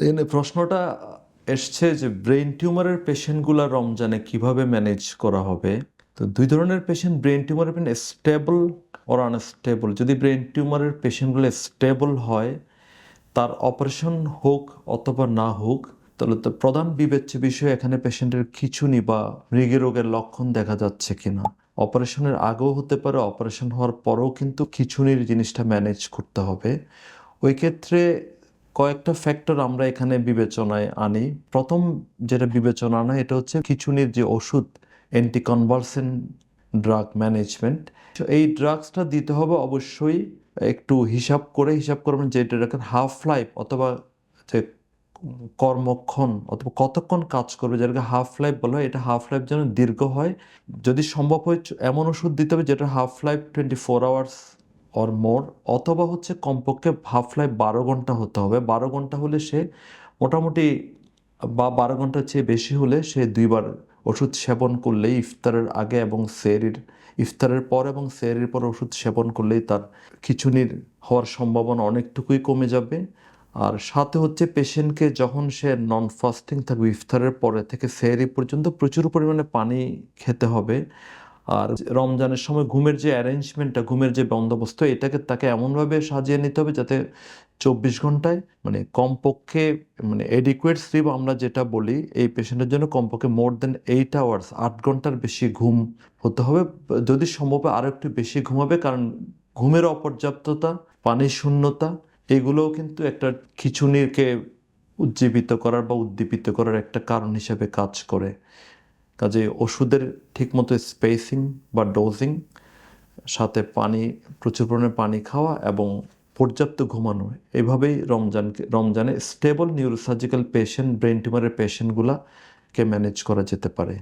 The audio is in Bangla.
এখানে প্রশ্নটা এসছে যে ব্রেন টিউমারের পেশেন্টগুলো রমজানে কিভাবে ম্যানেজ করা হবে। তো দুই ধরনের পেশেন্ট ব্রেন টিউমারের স্টেবল ওর আনস্টেবল। যদি ব্রেন টিউমারের পেশেন্টগুলো স্টেবল হয়, তার অপারেশন হোক অথবা না হোক, তাহলে তো প্রধান বিবেচ্য বিষয় এখানে পেশেন্টের খিঁচুনি বা মৃগী রোগের লক্ষণ দেখা যাচ্ছে কিনা। অপারেশনের আগেও হতে পারে, অপারেশন হওয়ার পরেও কিন্তু খিঁচুনির জিনিসটা ম্যানেজ করতে হবে। ওই ক্ষেত্রে কয়েকটা ফ্যাক্টর আমরা এখানে বিবেচনায় আনি। প্রথম যেটা বিবেচনা আনা, এটা হচ্ছে খিঁচুনির যে ওষুধ, অ্যান্টিকনভালসেন্ট ড্রাগ ম্যানেজমেন্ট। এই ড্রাগসটা দিতে হবে অবশ্যই একটু হিসাব করে মানে যে ড্রাগের হাফ লাইফ অথবা যে কর্মক্ষণ অথবা কতক্ষণ কাজ করবে, যেটাকে হাফ লাইফ বলা হয়, এটা হাফ লাইফ যেন দীর্ঘ হয়। যদি সম্ভব হয় এমন ওষুধ দিতে হবে যেটা half life 24 hours or more, অথবা হচ্ছে কমপক্ষে হাফ লাইফ 12 ঘন্টা হতে হবে। 12 ঘন্টা হলে সে মোটামুটি, বা 12 ঘন্টার চেয়ে বেশি হলে সে 2বার ওষুধ সেবন করলেই, ইফতারের আগে এবং ইফতারের পর এবং সেহরির পর ওষুধ সেবন করলেই তার খিঁচুনির হওয়ার সম্ভাবনা অনেকটুকুই কমে যাবে। আর সাথে হচ্ছে পেশেন্টকে যখন সে নন ফাস্টিং থাকবে, ইফতারের পরে থেকে সেহরি পর্যন্ত প্রচুর পরিমাণে পানি খেতে হবে। আর রমজানের সময় ঘুমের যে অ্যারেঞ্জমেন্টটা, ঘুমের যে বন্দোবস্ত, এটাকে তাকে এমনভাবে সাজিয়ে নিতে হবে যাতে 24 ঘন্টায় কমপক্ষে এডিকুয়েট স্লিপ আমরা যেটা বলি, এই পেশেন্টের জন্য কমপক্ষে মোর দেন 8 আওয়ার্স, 8 ঘন্টার বেশি ঘুম হতে হবে। যদি সম্ভব হয় আরও একটু বেশি ঘুমাবে, কারণ ঘুমের অপর্যাপ্ততা, পানির শূন্যতা, এগুলোও কিন্তু একটা খিঁচুনিকে উজ্জীবিত করার বা উদ্দীপিত করার একটা কারণ হিসেবে কাজ করে। কাজে ওষুধের ঠিকমতো স্পেসিং বা ডোজিং, সাথে প্রচুর পরিমাণে পানি খাওয়া এবং পর্যাপ্ত ঘুমানো, এভাবেই রমজানে স্টেবল নিউরোসার্জিক্যাল পেশেন্ট, ব্রেন টিউমারের পেশেন্টগুলোকে ম্যানেজ করা যেতে পারে।